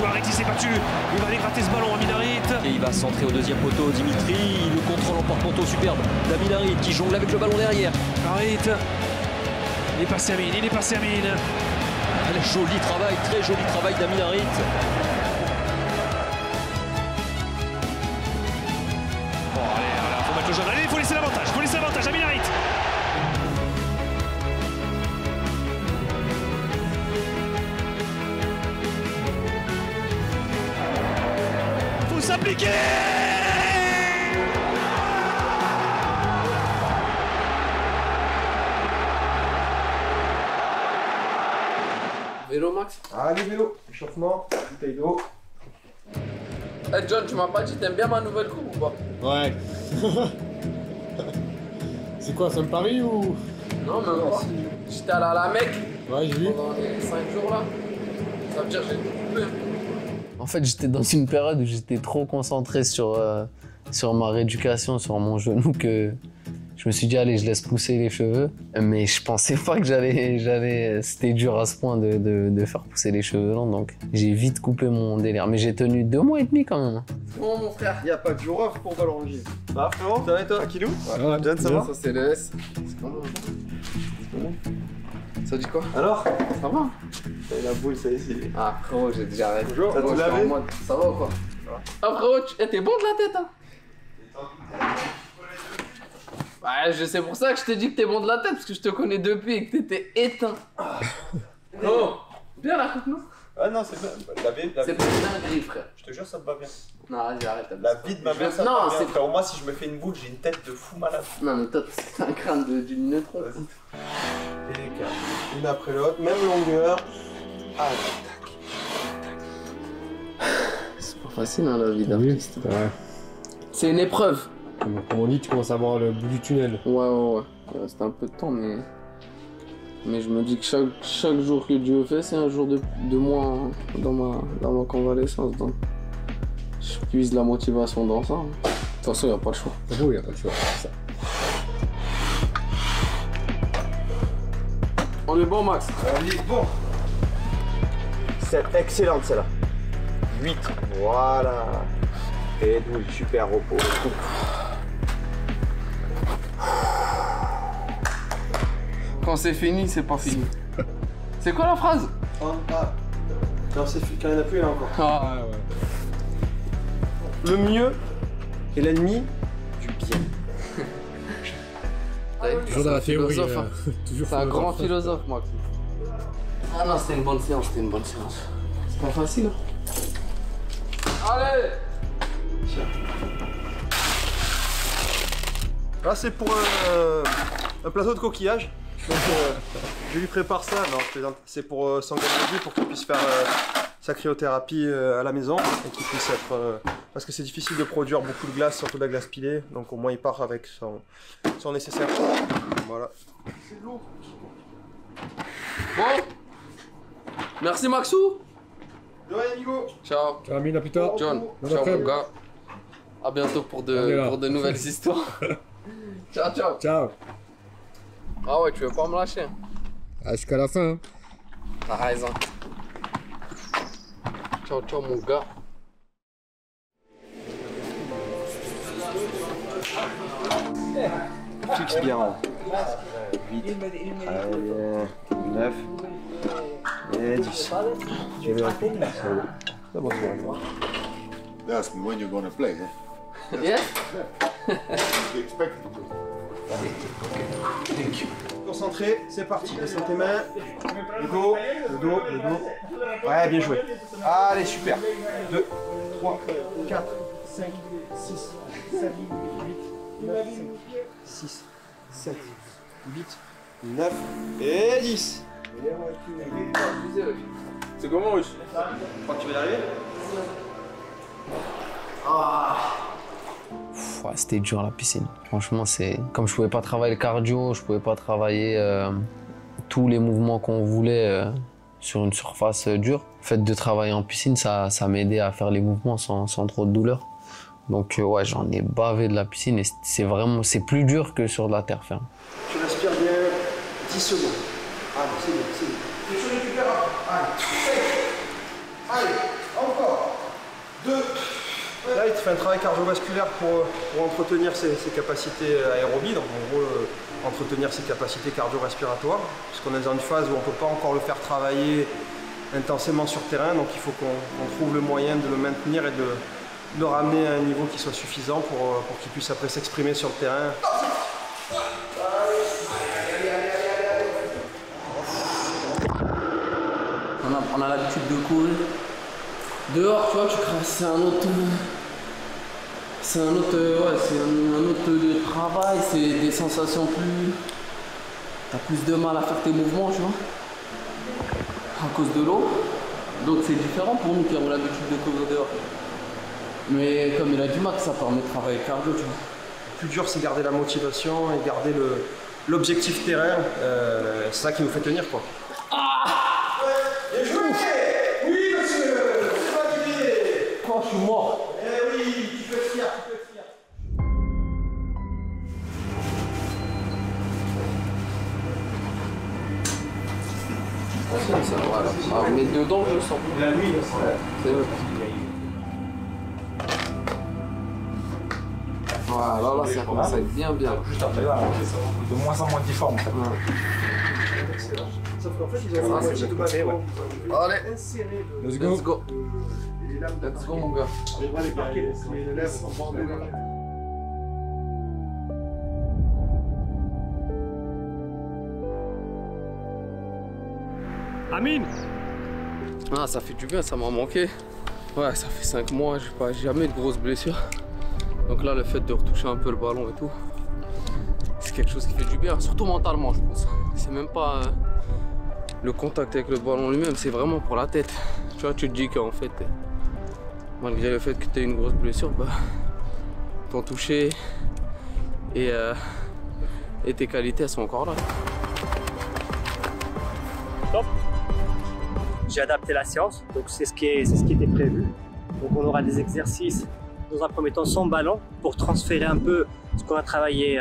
Harit, il s'est battu, il va aller gratter ce ballon Amin Harit.
Et il va centrer au deuxième poteau, Dimitri, il le contrôle en porte-manteau superbe d'Amin Harit qui jongle avec le ballon derrière.
Harit, il est passé Amin,
Allez, joli travail, très joli travail d'Amin Harit.
Bon allez, voilà, faut mettre le jaune, allez, il faut laisser l'avantage, Amin Harit. S'appliquer.
Vélo Max?
Allez vélo, échauffement, bouteille d'eau.
Hey John, tu m'as pas dit t'aimes bien ma nouvelle coupe ou pas?
Ouais. C'est quoi, ça me parie ou?
Non mais moi, j'étais allé à la Mecque.
Ouais, j'ai vu.
Pendant les 5 jours là. Ça veut dire que j'ai tout coupé. En fait, j'étais dans une période où j'étais trop concentré sur ma rééducation, sur mon genou, que je me suis dit, allez, je laisse pousser les cheveux. Mais je pensais pas que c'était dur à ce point de faire pousser les cheveux longs, donc j'ai vite coupé mon délire. Mais j'ai tenu 2 mois et demi quand même.
Bon, mon frère, y a pas de jour off pour Valorangé. Bah, frérot, ça va et toi? Tranquillou?
Ouais,
John, ça va?
Ça, c'est le S. Ça dit quoi?
Alors?
Ça va?
La boule, ça ici.
Ah, frérot, j'ai déjà arrêté.
Bonjour, ça te lavé?
Ça va ou quoi? Ah, frérot, t'es bon de la tête, hein? Ouais, c'est pour ça que je te dis que t'es bon de la tête, parce que je te connais depuis et que t'étais éteint. Oh, bien la coupe, non?
Ah non, c'est bien.
C'est pas une dinguerie, frère.
Je te jure, ça te va bien.
Non, vas-y, arrête.
La vie de ma mère, ça te va bien, frère. Moi, si je me fais une boule, j'ai une tête de fou malade.
Non, mais toi, c'est un crâne d'une neutron.
Une après l'autre, même longueur. Ah,
c'est pas facile, hein, la vie d'artiste. Ouais. C'est une épreuve.
Comme on dit, tu commences à voir le bout du tunnel.
Ouais. Il reste un peu de temps, mais je me dis que chaque jour que Dieu fait, c'est un jour de moins dans ma convalescence. Donc, je puise la motivation dans ça. De toute façon, il n'y a pas le choix.
Oui, il n'y a pas le choix. Ça.
On est bon, Max?
On est bon. C'est excellente, celle-là. 8. Voilà. Et 12. Super repos.
Quand c'est fini, c'est pas fini. C'est quoi la phrase?
Quand il n'y en a plus, il y en a encore.
Ah,
Le mieux est l'ennemi du bien.
Toujours dans la théorie.
C'est un grand philosophe, Max. Ah non, c'était une bonne séance, c'était une bonne séance. C'est pas facile. Allez!
Là, c'est pour un plateau de coquillage. Donc, je lui prépare ça. Non, je plaisante. C'est pour s'engager pour qu'il puisse faire sa cryothérapie à la maison et qu'il puisse être. Parce que c'est difficile de produire beaucoup de glace, surtout de la glace pilée. Donc, au moins, il part avec son nécessaire. Voilà. C'est lourd.
Bon. Merci, Maxou.
De rien, Amigo.
Ciao.
Ciao, Amine, à plus tard.
John. Ciao, mon gars. À bientôt pour de nouvelles histoires. Ciao, ciao.
Ciao.
Ah ouais, tu veux pas me lâcher?
Ah, jusqu'à la fin. Hein.
T'as raison. Ciao, ciao, mon gars.
Fixe bien. 8, 9 et 10. Tu veux répondre? C'est bon, c'est bon.
That's when you're gonna play, huh?
Yes?
You expect it to.
Thank you. Concentré, c'est parti. Laisse tes mains. Le dos, le dos, le dos. Ouais, bien joué. Allez, super. 2, 3, 4, 5, 6, 7, 8, 9, 6, 7, 8, 9 et 10.
C'est comment, Russe?
Tu crois que tu vas y arriver?
Ouais, c'était dur la piscine. Franchement, c'est comme je pouvais pas travailler le cardio, je pouvais pas travailler tous les mouvements qu'on voulait sur une surface dure. Le fait de travailler en piscine, ça m'aidait à faire les mouvements sans trop de douleur. Donc ouais, j'en ai bavé de la piscine et c'est plus dur que sur de la terre ferme.
Tu respires bien 10 secondes. Allez, c'est bien, c'est bien. Tu récupères. Allez, encore. 2. Là, il te fait un travail cardiovasculaire pour entretenir ses capacités aérobies, donc en gros, entretenir ses capacités cardio-respiratoires, puisqu'on est dans une phase où on ne peut pas encore le faire travailler intensément sur terrain, donc il faut qu'on trouve le moyen de le maintenir et de le ramener à un niveau qui soit suffisant pour qu'il puisse après s'exprimer sur le terrain.
On a l'habitude de courir. Dehors, tu vois, tu crasses, c'est un autre travail, c'est des sensations plus... T'as plus de mal à faire tes mouvements, tu vois, à cause de l'eau. Donc c'est différent pour nous qui avons l'habitude de courir dehors. Mais comme il a dit Max, ça permet de travailler cardio, tu vois.
Le plus dur, c'est garder la motivation et garder l'objectif terrain. C'est ça qui nous fait tenir, quoi. Bien joué! Oui, monsieur! C'est pas grillé!
Oh, je suis mort!
Eh oui, tu peux être fier, tu peux être fier.
Voilà. Ah, mais dedans, je le sens.
La nuit,
c'est vrai. Voilà, là, ça commence à être bien.
Juste après, là, de moins en moins difforme.
Sauf qu'en fait, ils ont un petit côté, ouais.
Allez,
let's
go. Let's go, mon gars.
Amine!
Ah, ça fait du bien, ça m'a manqué. Ouais, ça fait 5 mois, j'ai pas jamais de grosses blessures. Donc là, le fait de retoucher un peu le ballon et tout, c'est quelque chose qui fait du bien, surtout mentalement, je pense. C'est même pas le contact avec le ballon lui-même, c'est vraiment pour la tête. Tu vois, tu te dis qu'en fait, malgré le fait que tu aies une grosse blessure, bah, ton toucher et tes qualités, elles sont encore là.
Top. J'ai adapté la séance, donc c'est ce qui était prévu. Donc on aura des exercices dans un premier temps sans ballon pour transférer un peu ce qu'on a travaillé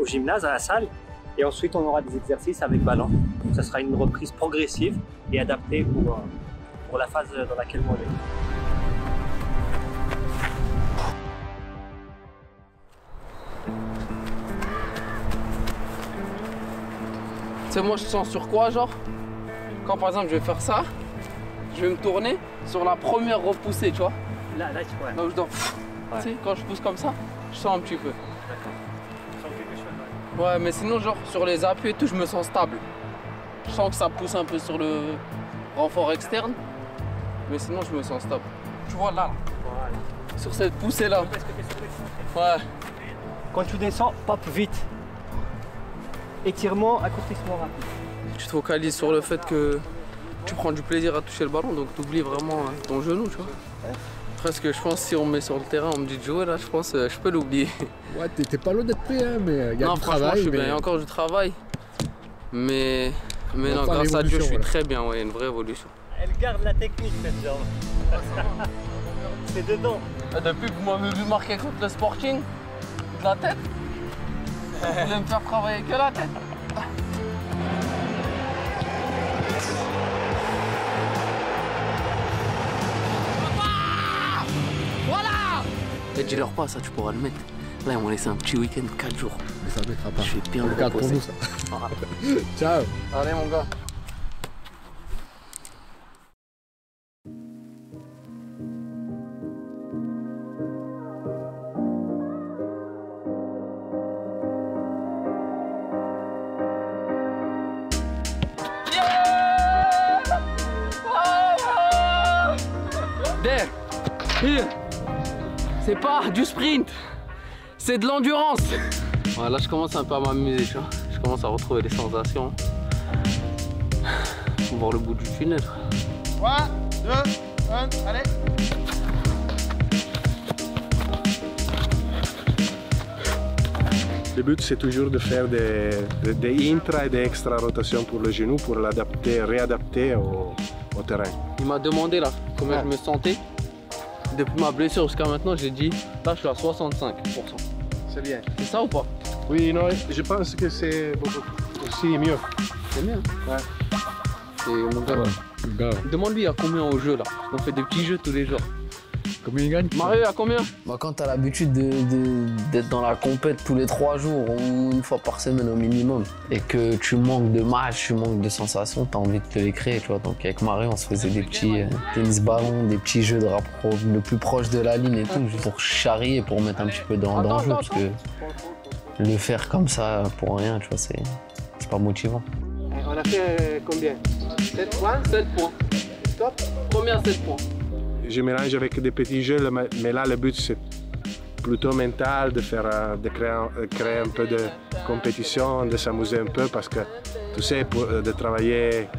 au gymnase, à la salle. Et ensuite on aura des exercices avec ballon. Donc ça sera une reprise progressive et adaptée pour la phase dans laquelle on est.
Tu sais, moi je sens sur quoi, genre quand par exemple je vais faire ça, je vais me tourner sur la première repoussée, tu vois.
Là, tu vois.
Donc je dois. Tu sais, quand je pousse comme ça, je sens un petit peu.
D'accord. Tu sens quelque chose,
Ouais, mais sinon, genre, sur les appuis et tout, je me sens stable. Je sens que ça pousse un peu sur le renfort externe, mais sinon, je me sens stable. Tu vois, là.
Voilà.
Sur cette poussée-là. Ouais.
Quand tu descends, pop vite. Étirement, accomplissement rapide.
Tu te focalises sur le fait que tu prends du plaisir à toucher le ballon, donc tu oublies vraiment ton genou, tu vois. Presque, je pense, si on me met sur le terrain, on me dit de jouer, là, je pense je peux l'oublier.
Ouais, t'es pas loin d'être prêt, hein, mais il y a
non,
du
franchement,
travail.
Je suis bien. Il y a encore du travail, mais non, grâce à Dieu, je suis très bien, ouais, une vraie évolution.
Elle garde la technique, cette jambe. C'est dedans.
Depuis que vous m'avez vu marquer contre le Sporting, de la tête, vous voulez me faire travailler que la tête. Voilà. Et dis-leur pas, ça tu pourras le mettre. Là, ils m'ont laissé un petit week-end, 4 jours.
Mais ça ne mettra pas.
Je suis bien
Regarde pour nous, ça. Ciao.
Allez, mon gars. C'est pas du sprint, c'est de l'endurance. Ouais, là, je commence un peu à m'amuser, tu vois. Je commence à retrouver des sensations. Faut voir le bout du tunnel.
3, 2, 1, allez.
Le but, c'est toujours de faire des intra et des extra rotations pour le genou pour l'adapter, réadapter au terrain.
Il m'a demandé là comment je me sentais. Depuis ma blessure jusqu'à maintenant, j'ai dit là je suis à 65%.
C'est bien.
C'est ça ou pas?
Oui, non, je pense que c'est aussi mieux.
C'est mieux.
Ouais.
C'est mon gars. Demande-lui à combien au jeu là. On fait des petits jeux tous les jours.
Combien il gagne?
Mario, à combien? Bah, quand t'as l'habitude d'être dans la compète tous les 3 jours ou une fois par semaine au minimum et que tu manques de matchs, tu manques de sensations, t'as envie de te les créer, tu vois. Donc avec Mario, on se faisait des petits tennis ballons, des petits jeux de rappro le plus proche de la ligne et tout, juste pour charrier, pour mettre un petit peu dans le jeu, parce que le faire comme ça pour rien, tu vois, c'est pas motivant.
On a fait combien? 7 points?
7 points.
Top.
Combien 7 points?
Je mélange avec des petits jeux, mais là le but c'est plutôt mental, de créer un peu de compétition, de s'amuser un peu parce que tu sais, de travailler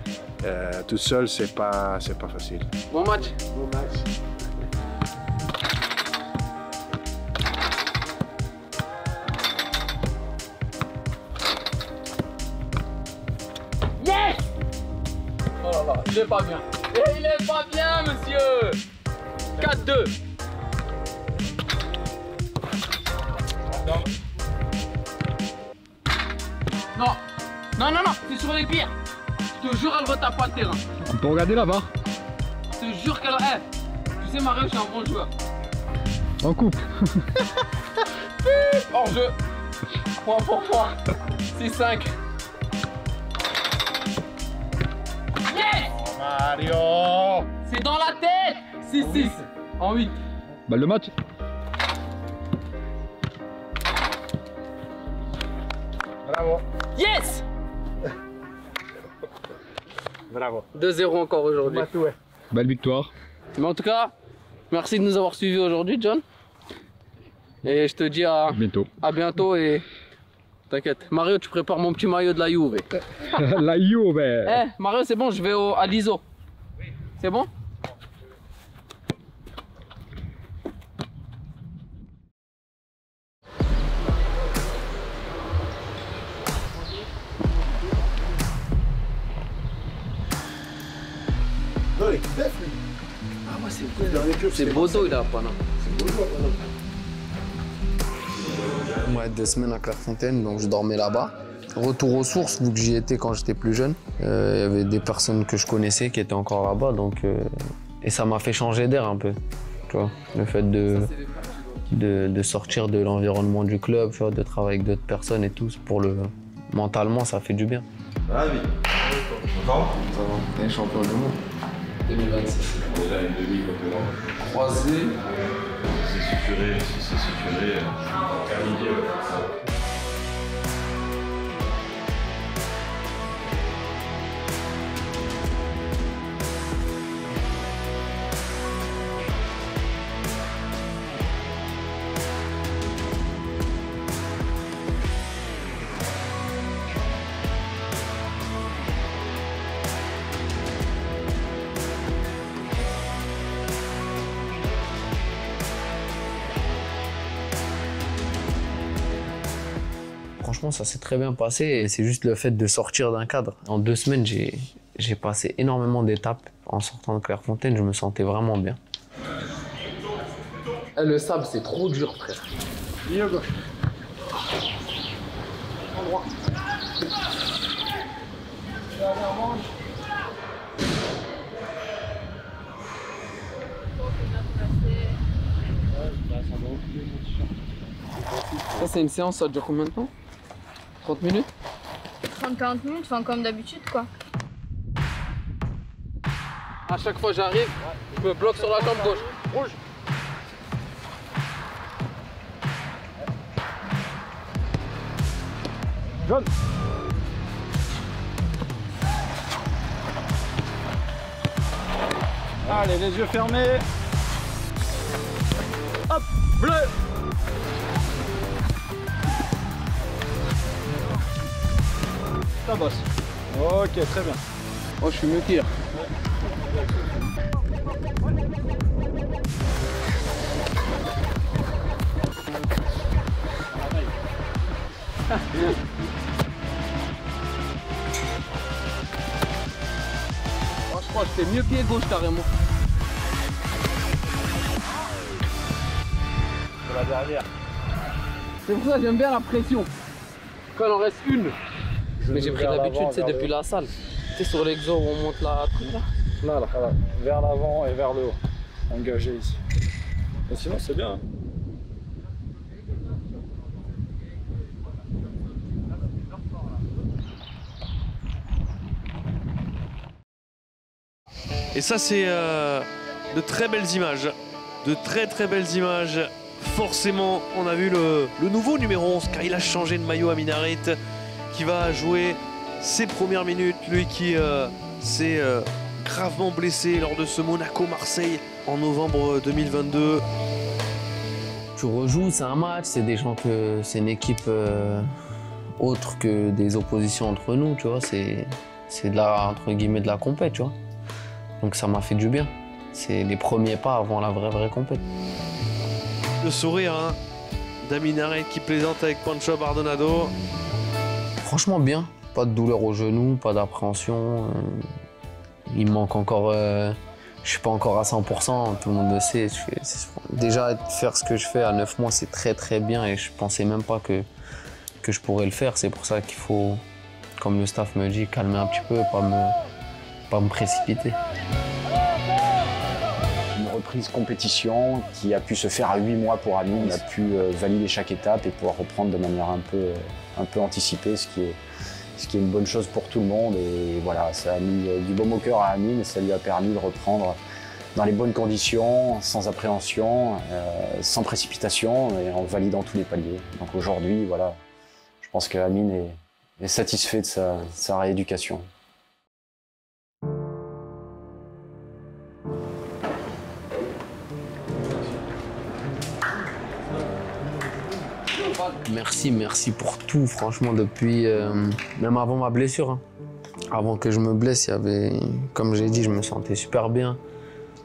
tout seul, c'est pas facile.
Bon match.
Bon match.
Yes! Oh là là, il est pas bien. Il est pas bien, monsieur! 4-2. Non, non, non, non, c'est sur les pires. Je te jure, elle retape pas le terrain.
On peut regarder là-bas.
Je te jure qu'elle... tu sais, Mario, je suis un bon joueur.
En coupe.
Hors jeu. Point pour point. 6-5. Yes!
Mario!
C'est dans la tête! 6-6. En 8.
Bah le match.
Bravo.
Yes!
Bravo.
2-0 encore aujourd'hui.
Belle victoire.
Mais en tout cas, merci de nous avoir suivis aujourd'hui, John. Et je te dis à bientôt et t'inquiète. Mario, tu prépares mon petit maillot de la Juve.
La Juve.
Eh, Mario, c'est bon, je vais à l'ISO. C'est bon?
Non, il est bête, lui.
Ah ouais, c'est Bodo, il a pas, non?
C'est Bodo,
Ouais, 2 semaines à Clairefontaine, donc je dormais là-bas. Retour aux sources, vu que j'y étais quand j'étais plus jeune. Il y avait des personnes que je connaissais qui étaient encore là-bas, donc et ça m'a fait changer d'air un peu. Tu vois, le fait de sortir de l'environnement du club, tu vois, de travailler avec d'autres personnes et tout, mentalement, ça fait du bien.
Ah oui. Comment?
Ça va, on est champion du monde. 2026.
Déjà une demi côté
Croisé.
C'est suturé, si c'est suturé, terminé.
Franchement, ça s'est très bien passé et c'est juste le fait de sortir d'un cadre. En 2 semaines, j'ai passé énormément d'étapes. En sortant de Clairefontaine, je me sentais vraiment bien. Le sable, c'est trop dur, frère.
Ligne à gauche. En droit.
Ça, c'est une séance, ça dure combien de temps? 30 minutes?
30-40 minutes, enfin comme d'habitude quoi.
À chaque fois j'arrive, je me bloque sur la jambe gauche. Rouge.
Jaune. Allez, les yeux fermés. Hop, bleu. Ça bosse. Ok, très bien.
Oh, je suis mieux qu'hier. Oh, je crois que j'étais mieux pied gauche carrément.
C'est la dernière.
C'est pour ça que j'aime bien la pression. Quand il en reste une. Mais j'ai pris l'habitude, c'est depuis la salle. Tu sais, sur l'exo où on monte la truc là.
Là, vers l'avant et vers le haut. Engagé ici. Mais sinon, c'est bien.
Et ça, c'est de très belles images. De très belles images. Forcément, on a vu le nouveau numéro 11, car il a changé de maillot à Minarit, qui va jouer ses premières minutes. Lui qui s'est gravement blessé lors de ce Monaco-Marseille en novembre 2022.
Tu rejoues, c'est un match, c'est des gens que c'est une équipe autre que des oppositions entre nous, tu vois. C'est de la, entre guillemets, de la compète, tu vois. Donc ça m'a fait du bien. C'est les premiers pas avant la vraie compète.
Le sourire d'Aminarit qui plaisante avec Pancho Bardonado.
Franchement bien, pas de douleur au genou, pas d'appréhension. Il me manque encore, je suis pas encore à 100%, tout le monde le sait. Déjà faire ce que je fais à 9 mois, c'est très bien et je pensais même pas que je pourrais le faire. C'est pour ça qu'il faut, comme le staff me dit, calmer un petit peu, pas me précipiter.
Une reprise compétition qui a pu se faire à 8 mois pour Amine. On a pu valider chaque étape et pouvoir reprendre de manière un peu anticipée, ce qui est une bonne chose pour tout le monde. Et voilà, ça a mis du baume au cœur à Amine et ça lui a permis de reprendre dans les bonnes conditions, sans appréhension, sans précipitation et en validant tous les paliers. Donc aujourd'hui, voilà, je pense qu'Amine est satisfait de sa rééducation.
Merci pour tout, franchement, depuis, même avant ma blessure. Hein. Avant que je me blesse, il y avait, comme j'ai dit, je me sentais super bien.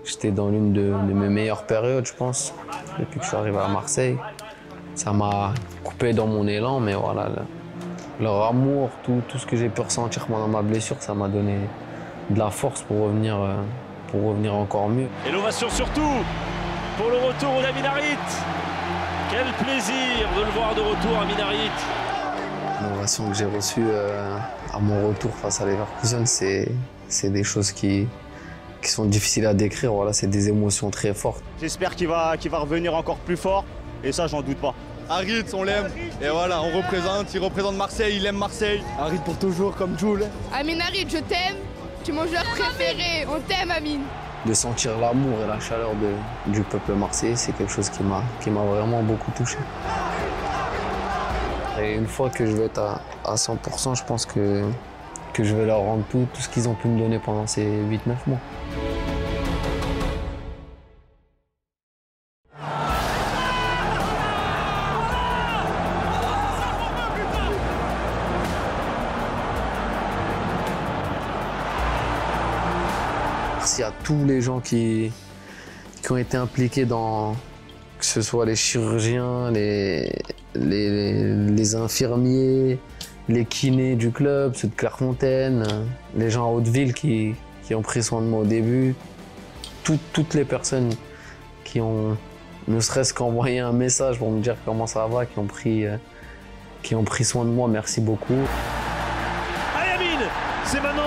J'étais dans l'une de mes meilleures périodes, je pense, depuis que je suis arrivé à Marseille. Ça m'a coupé dans mon élan, mais voilà, leur amour, tout ce que j'ai pu ressentir pendant ma blessure, ça m'a donné de la force pour revenir encore mieux.
Et l'ovation surtout pour le retour d'Aminarit. Quel plaisir de le voir de retour à Minarit.
L'ovation que j'ai reçue à mon retour face à Leverkusen, c'est des choses qui sont difficiles à décrire. Voilà, c'est des émotions très fortes.
J'espère qu'il va revenir encore plus fort et ça, j'en doute pas.
Harit, on l'aime et voilà, il représente Marseille, il aime Marseille.
Harit pour toujours comme Jules.
Aminarit, je t'aime, Tu es mon joueur préféré, on t'aime Amine.
De sentir l'amour et la chaleur du peuple marseillais, c'est quelque chose qui m'a vraiment beaucoup touché. Et une fois que je vais être à 100%, je pense que je vais leur rendre tout ce qu'ils ont pu me donner pendant ces 8-9 mois. Merci à tous les gens qui ont été impliqués dans, que ce soit les chirurgiens, les infirmiers, les kinés du club, ceux de Clairefontaine, les gens à Hauteville qui ont pris soin de moi au début, toutes les personnes qui ont ne serait-ce qu'envoyé un message pour me dire comment ça va, qui ont pris soin de moi, merci beaucoup.
Allez Amine, c'est maintenant.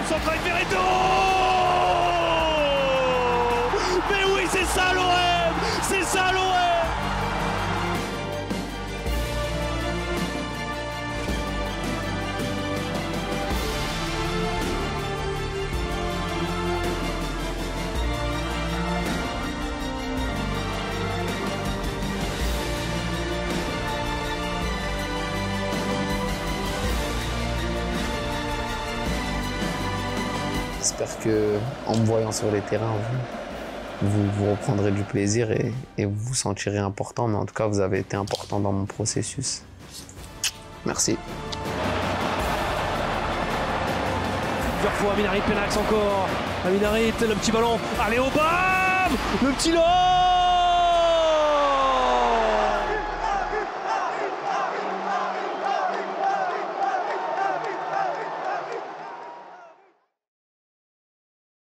Centre avec Verreto. Mais oui, c'est ça l'OM, c'est ça l'OM.
J'espère qu'en me voyant sur les terrains, vous reprendrez du plaisir et vous vous sentirez important. Mais en tout cas, vous avez été important dans mon processus. Merci.
Plusieurs fois, Amin Harit, Penax encore. Amin Harit, le petit ballon. Allez au bam. Le petit lob.